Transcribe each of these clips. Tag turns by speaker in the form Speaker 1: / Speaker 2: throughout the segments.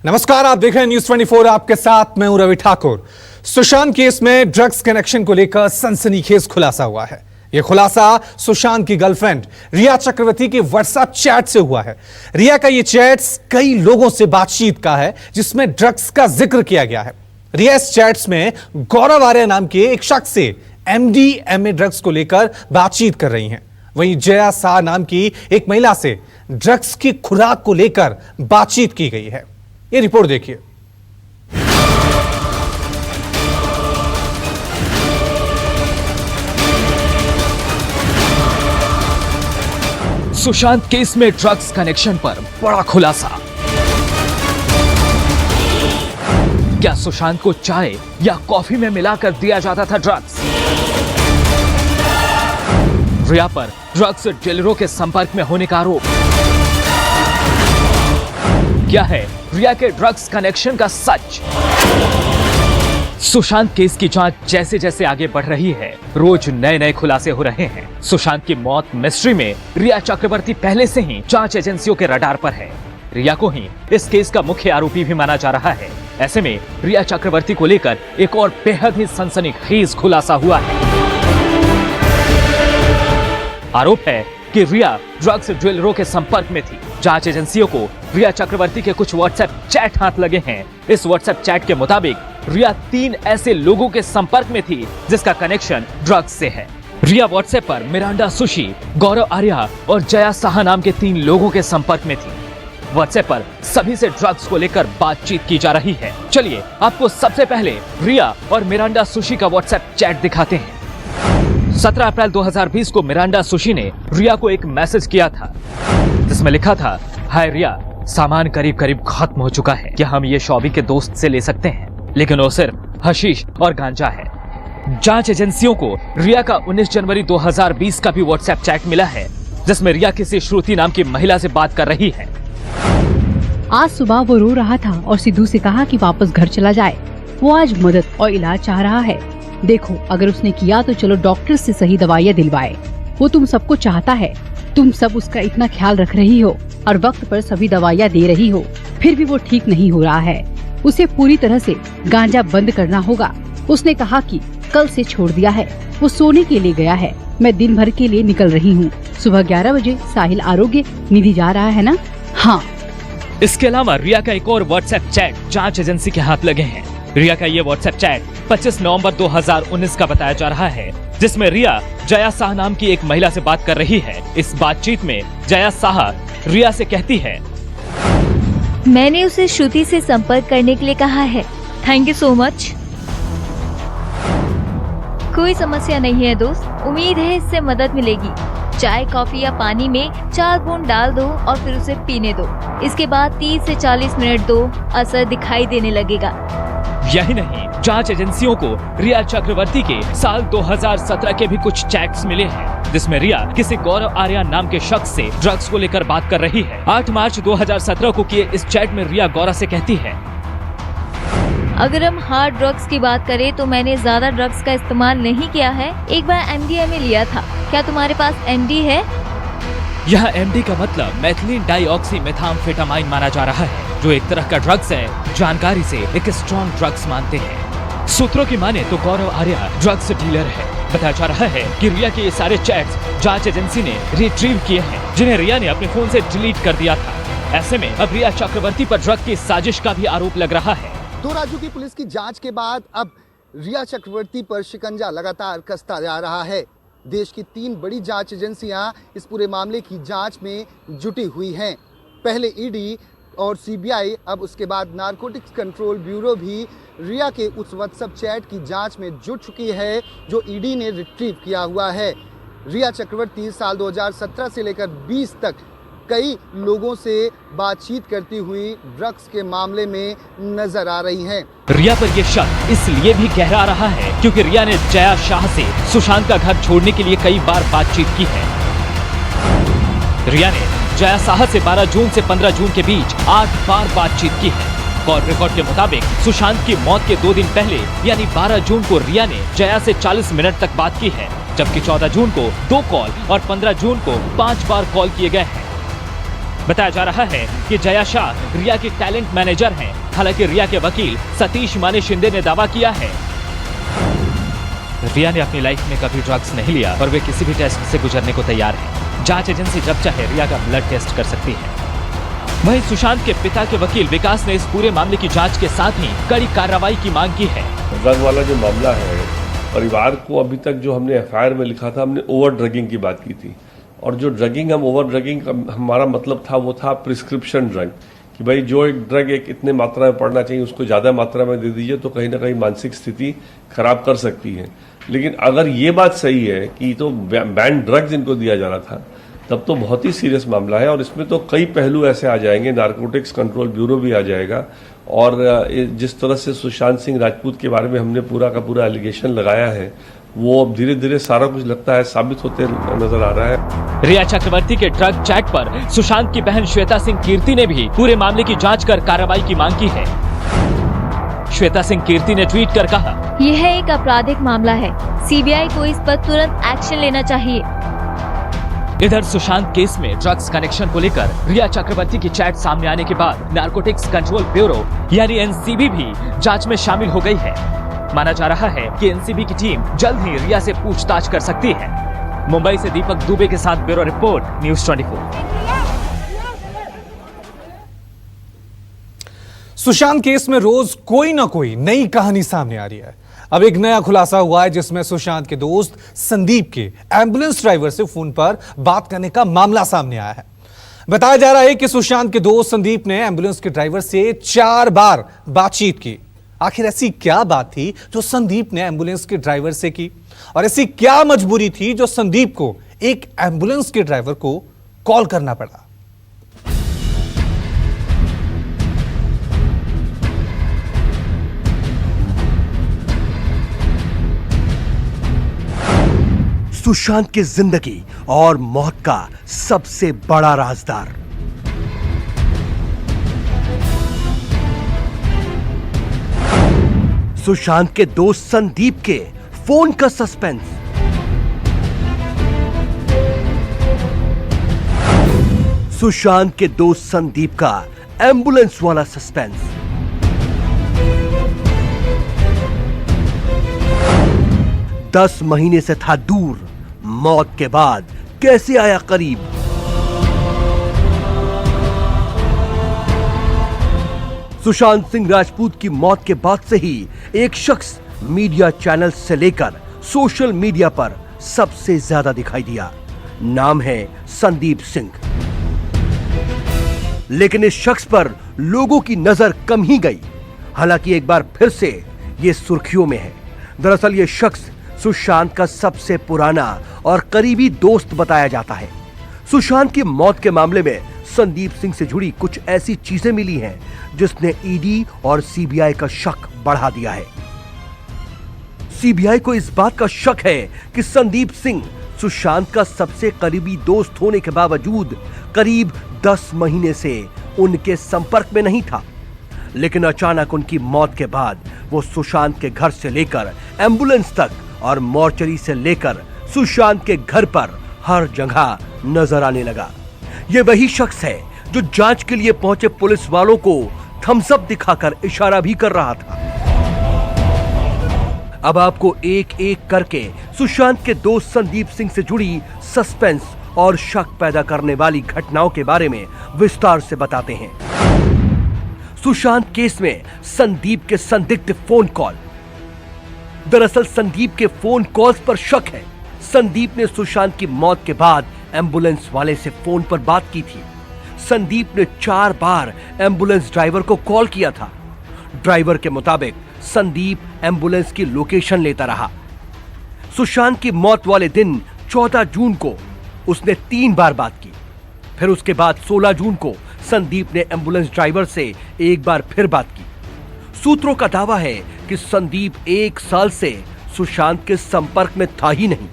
Speaker 1: नमस्कार, आप देख रहे हैं न्यूज 24। आपके साथ मैं हूं रवि ठाकुर। सुशांत केस में ड्रग्स कनेक्शन को लेकर सनसनीखेज खुलासा हुआ है। यह खुलासा सुशांत की गर्लफ्रेंड रिया चक्रवर्ती के व्हाट्सएप चैट से हुआ है। रिया का यह चैट्स कई लोगों से बातचीत का है जिसमें ड्रग्स का जिक्र किया गया है। रिया इस चैट्स में गौरव आर्या नाम के एक शख्स से MDMA ड्रग्स को लेकर बातचीत कर रही हैं। वहीं जया शाह नाम की एक महिला से ड्रग्स की खुराक को लेकर बातचीत की गई है। ये रिपोर्ट देखिए।
Speaker 2: सुशांत केस में ड्रग्स कनेक्शन पर बड़ा खुलासा। क्या सुशांत को चाय या कॉफी में मिलाकर दिया जाता था ड्रग्स? रिया पर ड्रग्स डीलरों के संपर्क में होने का आरोप। क्या है रिया के ड्रग्स कनेक्शन का सच? सुशांत केस की जांच जैसे जैसे आगे बढ़ रही है, रोज नए नए खुलासे हो रहे हैं। सुशांत की मौत मिस्ट्री में रिया चक्रवर्ती पहले से ही जांच एजेंसियों के रडार पर है। रिया को ही इस केस का मुख्य आरोपी भी माना जा रहा है। ऐसे में रिया चक्रवर्ती को लेकर एक और बेहद ही सनसनीखेज खुलासा हुआ है। आरोप है कि रिया ड्रग्स डीलरों के संपर्क में थी। जांच एजेंसियों को रिया चक्रवर्ती के कुछ व्हाट्सएप चैट हाथ लगे हैं। इस व्हाट्सएप चैट के मुताबिक रिया 3 ऐसे लोगों के संपर्क में थी जिसका कनेक्शन ड्रग्स से है। रिया व्हाट्सएप पर मिरांडा सुशी, गौरव आर्या और जया शाह नाम के 3 लोगों के संपर्क में थी। व्हाट्सएप पर सभी से ड्रग्स को लेकर बातचीत की जा रही है। चलिए आपको सबसे पहले रिया और मिरांडा सुशी का व्हाट्सएप चैट दिखाते हैं। 17 अप्रैल 2020 को मिरांडा सुशी ने रिया को एक मैसेज किया था जिसमें लिखा था, हाय रिया, सामान करीब करीब खत्म हो चुका है। क्या हम ये शॉबी के दोस्त से ले सकते हैं? लेकिन वो सिर्फ हशीश और गांजा है। जांच एजेंसियों को रिया का 19 जनवरी 2020 का भी व्हाट्सएप चैट मिला है जिसमें रिया किसी श्रुति नाम की महिला से बात कर रही है।
Speaker 3: आज सुबह वो रो रहा था और सिद्धू से कहा कि वापस घर चला जाए। वो आज मदद और इलाज चाह रहा है। देखो, अगर उसने किया तो चलो डॉक्टर से सही दवाइयाँ दिलवाए। वो तुम सबको चाहता है। तुम सब उसका इतना ख्याल रख रही हो और वक्त पर सभी दवाइयाँ दे रही हो, फिर भी वो ठीक नहीं हो रहा है। उसे पूरी तरह से गांजा बंद करना होगा। उसने कहा कि कल से छोड़ दिया है। वो सोने के लिए गया है। मैं दिन भर के लिए निकल रही हूँ। सुबह 11 बजे साहिल आरोग्य निधि जा रहा है ना? हाँ।
Speaker 2: इसके अलावा रिया का एक और व्हाट्सएप चैट जांच एजेंसी के हाथ लगे हैं। रिया का ये व्हाट्सएप चैट 25 नवंबर 2019 का बताया जा रहा है जिसमें रिया जया शाह नाम की एक महिला से बात कर रही है। इस बातचीत में जया शाह रिया से कहती है,
Speaker 4: मैंने उसे श्रुति से संपर्क करने के लिए कहा है। Thank you so much. कोई समस्या नहीं है दोस्त, उम्मीद है इससे मदद मिलेगी। चाय, कॉफी या पानी में 4 बूंद डाल दो और फिर उसे पीने दो। इसके बाद 30 से 40 मिनट दो, असर दिखाई देने लगेगा।
Speaker 2: यही नहीं, जांच एजेंसियों को रिया चक्रवर्ती के साल 2017 के भी कुछ चैट्स मिले हैं जिसमें रिया किसी गौरव आर्या नाम के शख्स से ड्रग्स को लेकर बात कर रही है। 8 मार्च 2017 को किए इस चैट में रिया गौरव से कहती है,
Speaker 4: अगर हम हार्ड ड्रग्स की बात करें तो मैंने ज्यादा ड्रग्स का इस्तेमाल नहीं किया है। एक बार MDMA लिया था। क्या तुम्हारे पास MD है?
Speaker 2: यह MD का मतलब मैथिलीन डाइऑक्सी मेथाम्फेटामाइन माना जा रहा है जो एक तरह का ड्रग्स है। जानकारी से एक स्ट्रॉन्ग ड्रग्स मानते हैं। सूत्रों की माने तो गौरव आर्या ड्रग्स डीलर है। बताया जा रहा है कि रिया के ये सारे चैट्स जांच एजेंसी ने रिट्रीव किए हैं जिन्हें रिया ने अपने फोन से डिलीट कर दिया था। ऐसे में अब रिया चक्रवर्ती पर ड्रग की साजिश का भी आरोप लग रहा है।
Speaker 5: 2 राज्यों की पुलिस की जांच के बाद अब रिया चक्रवर्ती पर शिकंजा लगातार कसता जा रहा है। देश की 3 बड़ी जांच एजेंसियां इस पूरे मामले की जांच में जुटी हुई हैं। पहले ED और CBI, अब उसके बाद नारकोटिक्स कंट्रोल ब्यूरो भी रिया के उस व्हाट्सएप चैट की जांच में जुट चुकी है जो ED ने रिट्रीव किया हुआ है। रिया चक्रवर्ती साल 2017 से लेकर 20 तक कई लोगों से बातचीत करती हुई ड्रग्स के मामले में नजर आ रही हैं।
Speaker 2: रिया पर यह शक इसलिए भी गहरा रहा है क्योंकि रिया ने जया शाह से सुशांत का घर छोड़ने के लिए कई बार बातचीत की है। रिया ने जया शाह से 12 जून से 15 जून के बीच 8 बार बातचीत की है। कॉल रिकॉर्ड के मुताबिक सुशांत की मौत के 2 दिन पहले यानी 12 जून को रिया ने जया से 40 मिनट तक बात की है, जबकि 14 जून को 2 कॉल और 15 जून को 5 बार कॉल किए गए हैं। बताया जा रहा है कि जया शाह रिया की टैलेंट मैनेजर हैं। हालांकि रिया के वकील सतीश माने शिंदे ने दावा किया है रिया ने अपनी लाइफ में कभी ड्रग्स नहीं लिया और वे किसी भी टेस्ट से गुजरने को तैयार है। जांच एजेंसी जब चाहे रिया का ब्लड टेस्ट कर सकती है। वहीं सुशांत के पिता के वकील विकास ने इस पूरे मामले की जांच के साथ ही कड़ी कार्रवाई की मांग की है।
Speaker 6: ड्रग वाला जो मामला है, परिवार को अभी तक जो हमने एफआईआर में लिखा था, हमने ओवर ड्रगिंग की बात की थी। और जो ड्रगिंग, हम ओवर ड्रगिंग हमारा मतलब था वो था प्रिस्क्रिप्शन ड्रग, कि भाई जो एक ड्रग एक इतने मात्रा में पड़ना चाहिए उसको ज़्यादा मात्रा में दे दीजिए तो कहीं ना कहीं मानसिक स्थिति खराब कर सकती है। लेकिन अगर ये बात सही है कि तो बैन ड्रग्स इनको दिया जा रहा था, तब तो बहुत ही सीरियस मामला है और इसमें तो कई पहलू ऐसे आ जाएंगे। नारकोटिक्स कंट्रोल ब्यूरो भी आ जाएगा और जिस तरह से सुशांत सिंह राजपूत के बारे में हमने पूरा का पूरा एलिगेशन लगाया है, वो अब धीरे धीरे सारा कुछ लगता है साबित होते नजर आ रहा है।
Speaker 2: रिया चक्रवर्ती के ड्रग चैट पर सुशांत की बहन श्वेता सिंह कीर्ति ने भी पूरे मामले की जांच कर कार्रवाई की मांग की है। श्वेता सिंह कीर्ति ने ट्वीट कर कहा,
Speaker 4: यह एक आपराधिक मामला है, सीबीआई को इस पर तुरंत एक्शन लेना चाहिए।
Speaker 2: इधर सुशांत केस में ड्रग्स कनेक्शन को लेकर रिया चक्रवर्ती की चैट सामने आने के बाद नारकोटिक्स कंट्रोल ब्यूरो यानी एनसीबी भी जांच में शामिल हो गई है। माना जा रहा है कि एनसीबी की टीम जल्द ही रिया से पूछताछ कर सकती है। मुंबई से दीपक दुबे के साथ bureau report, news 24।
Speaker 1: Sushant case में रोज कोई ना कोई नई कहानी सामने आ रही है। अब एक नया खुलासा हुआ है जिसमें सुशांत के दोस्त संदीप के एम्बुलेंस ड्राइवर से फोन पर बात करने का मामला सामने आया है। बताया जा रहा है कि सुशांत के दोस्त संदीप ने एम्बुलेंस के ड्राइवर से 4 बार बातचीत की। आखिर ऐसी क्या बात थी जो संदीप ने एम्बुलेंस के ड्राइवर से की और ऐसी क्या मजबूरी थी जो संदीप को एक एम्बुलेंस के ड्राइवर को कॉल करना पड़ा।
Speaker 7: सुशांत की जिंदगी और मौत का सबसे बड़ा राजदार। सुशांत के दोस्त संदीप के फोन का सस्पेंस। सुशांत के दोस्त संदीप का एम्बुलेंस वाला सस्पेंस। दस महीने से था दूर, मौत के बाद कैसे आया करीब। सुशांत सिंह राजपूत की मौत के बाद से ही एक शख्स मीडिया चैनल से लेकर सोशल मीडिया पर सबसे ज्यादा दिखाई दिया। नाम है संदीप सिंह। लेकिन इस शख्स पर लोगों की नजर कम ही गई। हालांकि एक बार फिर से ये सुर्खियों में है। दरअसल ये शख्स सुशांत का सबसे पुराना और करीबी दोस्त बताया जाता है। सुशांत की मौत के मामले में संदीप सिंह से जुड़ी कुछ ऐसी चीजें मिली हैं जिसने ईडी और सीबीआई का शक बढ़ा दिया है। सीबीआई को इस बात का शक है कि संदीप सिंह सुशांत का सबसे करीबी दोस्त होने के बावजूद करीब 10 महीने से उनके संपर्क में नहीं था। लेकिन अचानक उनकी मौत के बाद वो सुशांत के घर से लेकर एम्बुलेंस तक और मॉर्चरी से लेकर सुशांत के घर पर हर जगह नजर आने लगा। ये वही शख्स है जो जांच के लिए पहुंचे पुलिस वालों को थम्स अप दिखाकर इशारा भी कर रहा था। अब आपको एक एक करके सुशांत के दोस्त संदीप सिंह से जुड़ी सस्पेंस और शक पैदा करने वाली घटनाओं के बारे में विस्तार से बताते हैं। सुशांत केस में संदीप के संदिग्ध फोन कॉल। दरअसल संदीप के फोन कॉल्स पर शक है। संदीप ने सुशांत की मौत के बाद एम्बुलेंस वाले से फोन पर बात की थी। संदीप ने 4 बार एम्बुलेंस ड्राइवर को कॉल किया था। ड्राइवर के मुताबिक संदीप एम्बुलेंस की लोकेशन लेता रहा। सुशांत की मौत वाले दिन 14 जून को उसने 3 बार बात की। फिर उसके बाद 16 जून को संदीप ने एम्बुलेंस ड्राइवर से एक बार फिर बात की। सूत्रों का दावा है कि संदीप 1 साल से सुशांत के संपर्क में था ही नहीं।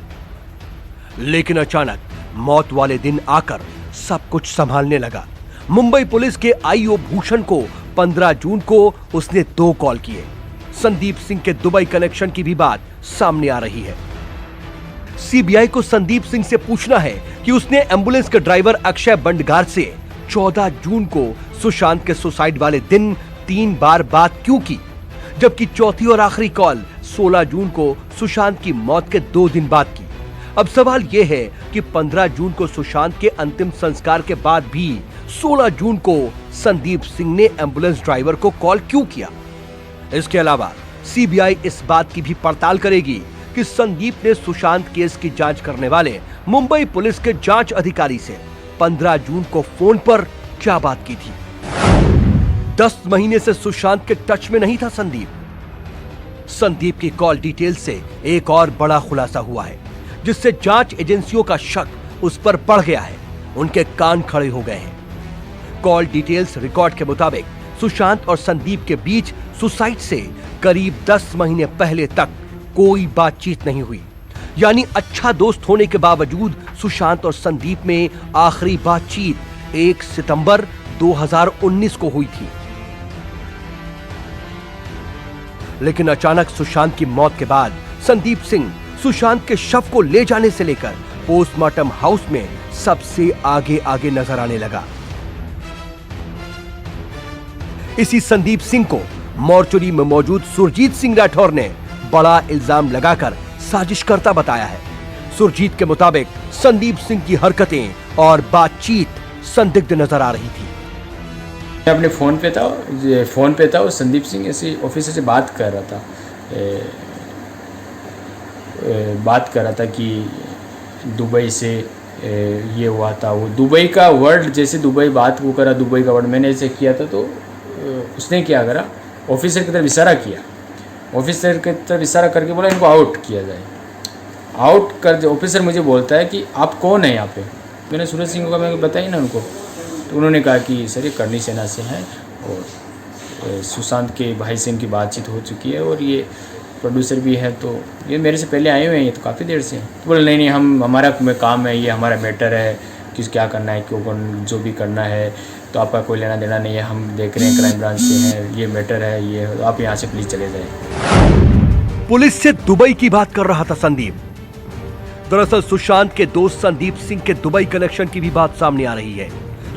Speaker 7: लेकिन अचानक मौत वाले दिन आकर सब कुछ संभालने लगा। मुंबई पुलिस के आईओ भूषण को 15 जून को उसने 2 कॉल किए। संदीप सिंह के दुबई कनेक्शन की भी बात सामने आ रही है। सीबीआई को संदीप सिंह से पूछना है कि उसने एम्बुलेंस के ड्राइवर अक्षय बंडगार से 14 जून को सुशांत के सुसाइड वाले दिन 3 बार बात क्यों की, जबकि चौथी और आखिरी कॉल 16 जून को सुशांत की मौत के 2 दिन बाद की। अब सवाल यह है कि 15 जून को सुशांत के अंतिम संस्कार के बाद भी 16 जून को संदीप सिंह ने एम्बुलेंस ड्राइवर को कॉल क्यों किया। इसके अलावा सीबीआई इस बात की भी पड़ताल करेगी कि संदीप ने सुशांत केस की जांच करने वाले मुंबई पुलिस के जांच अधिकारी से 15 जून को फोन पर क्या बात की थी। 10 महीने से सुशांत के टच में नहीं था संदीप की कॉल डिटेल से एक और बड़ा खुलासा हुआ है, जिससे जांच एजेंसियों का शक उस पर बढ़ गया है। उनके कान खड़े हो गए हैं। कॉल डिटेल्स रिकॉर्ड के मुताबिक सुशांत और संदीप के बीच सुसाइड से करीब 10 महीने पहले तक कोई बातचीत नहीं हुई। यानी अच्छा दोस्त होने के बावजूद सुशांत और संदीप में आखिरी बातचीत 1 सितंबर 2019 को हुई थी। लेकिन अचानक सुशांत की मौत के बाद संदीप सिंह सुशांत के शव को ले जाने से लेकर पोस्टमार्टम हाउस में सबसे आगे नजर आने लगा। इसी संदीप सिंह को मॉर्चरी में मौजूद सुरजीत सिंह राठौर ने बड़ा इल्जाम लगाकर साजिशकर्ता बताया है। सुरजीत के मुताबिक संदीप सिंह की हरकतें और बातचीत संदिग्ध नजर आ रही थी।
Speaker 8: मैं अपने फ़ोन पे था और संदीप सिंह ऐसे ऑफिसर से बात कर रहा था कि दुबई से ये हुआ था। वो दुबई का वर्ड जैसे दुबई बात वो करा, दुबई का वर्ड मैंने ऐसे किया था, तो उसने क्या करा, ऑफिसर की तरफ इशारा किया। ऑफिसर की तरफ इशारा करके बोला इनको आउट किया जाए। आउट कर ऑफिसर मुझे बोलता है कि आप कौन है यहाँ पे। मैंने सूरज सिंह को मैंने बताई ना उनको, तो उन्होंने कहा कि सर ये करनी सेना से हैं और सुशांत के भाई से इनकी बातचीत हो चुकी है और ये प्रोड्यूसर भी है, तो ये मेरे से पहले आए हुए हैं, ये तो काफ़ी देर से। तो बोले नहीं हमारा काम है, ये हमारा मैटर है, किस क्या करना है, क्यों जो भी करना है तो आपका कोई लेना देना नहीं है, हम देख रहे हैं क्राइम ब्रांच से हैं, ये मैटर है, ये आप यहाँ से प्लीज़ चले जाए।
Speaker 7: पुलिस से दुबई की बात कर रहा था संदीप। दरअसल सुशांत के दोस्त संदीप सिंह के दुबई कनेक्शन की भी बात सामने आ रही है।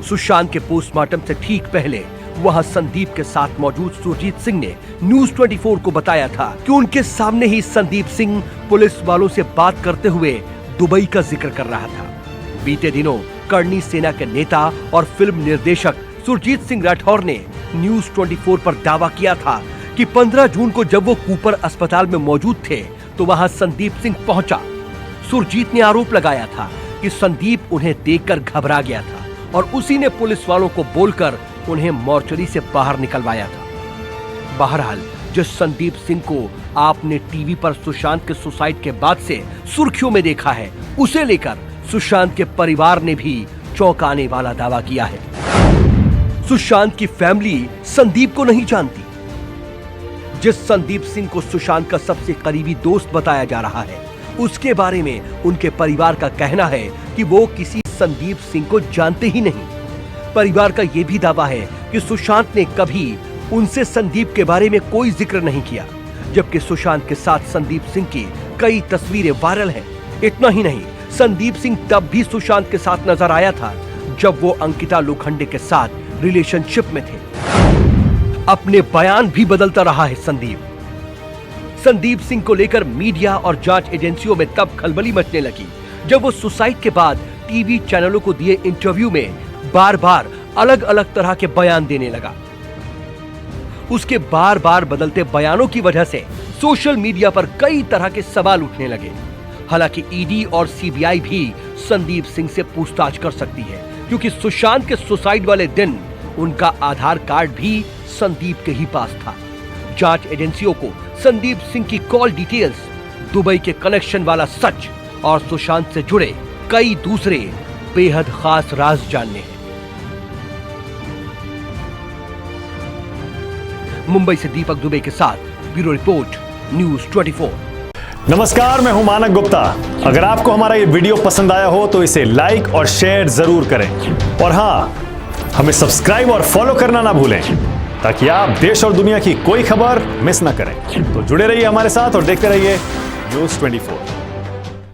Speaker 7: सुशांत के पोस्टमार्टम से ठीक पहले वहां संदीप के साथ मौजूद सुरजीत सिंह ने न्यूज 24 को बताया था कि उनके सामने ही संदीप सिंह पुलिस वालों से बात करते हुए दुबई का जिक्र कर रहा था। बीते दिनों करनी सेना के नेता और फिल्म निर्देशक सुरजीत सिंह राठौर ने न्यूज 24 पर दावा किया था कि 15 जून को जब वो कूपर अस्पताल में मौजूद थे तो वहां संदीप सिंह पहुंचा। सुरजीत ने आरोप लगाया था कि संदीप उन्हें देखकर घबरा गया था और उसी ने पुलिस वालों को बोलकर उन्हें मॉर्चरी से बाहर निकलवाया था। बहरहाल जिस संदीप सिंह को आपने टीवी पर सुशांत के सुसाइड के बाद से सुर्खियों में देखा है, उसे लेकर सुशांत के परिवार ने भी चौंकाने वाला दावा किया है। सुशांत की फैमिली संदीप को नहीं जानती। जिस संदीप सिंह को सुशांत का सबसे करीबी दोस्त बताया जा रहा है, उसके बारे में उनके परिवार का कहना है कि वो किसी संदीप सिंह को जानते ही नहीं। परिवार का यह भी दावा है कि सुशांत ने कभी उनसे संदीप के बारे में कोई जिक्र नहीं किया, जबकि सुशांत के साथ संदीप सिंह की कई तस्वीरें वायरल हैं। इतना ही नहीं, संदीप सिंह तब भी सुशांत के साथ नजर आया था जब वो अंकिता लोखंडे के साथ रिलेशनशिप में थे। अपने बयान भी बदलता रहा है संदीप सिंह को लेकर मीडिया और जांच एजेंसियों में तब खलबली मचने लगी जब वो सुसाइड के बाद टीवी चैनलों को दिए इंटरव्यू में बार बार अलग अलग तरह के बयान देने लगा। उसके बार बार बदलते बयानों की वजह से सोशल मीडिया पर कई तरह के सवाल उठने लगे। हालांकि ईडी और सीबीआई भी संदीप सिंह से पूछताछ कर सकती है, क्योंकि सुशांत के सुसाइड वाले दिन उनका आधार कार्ड भी संदीप के ही पास था। जांच एजेंसियों को संदीप सिंह की कॉल डिटेल्स, दुबई के कनेक्शन वाला सच और सुशांत से जुड़े कई दूसरे बेहद खास राज जानने हैं। मुंबई से दीपक दुबे के साथ ब्यूरो रिपोर्ट, न्यूज 24।
Speaker 9: नमस्कार, मैं हूं मानक गुप्ता। अगर आपको हमारा ये वीडियो पसंद आया हो तो इसे लाइक और शेयर जरूर करें और हाँ, हमें सब्सक्राइब और फॉलो करना ना भूलें ताकि आप देश और दुनिया की कोई खबर मिस ना करें। तो जुड़े रहिए हमारे साथ और देखते रहिए न्यूज 24।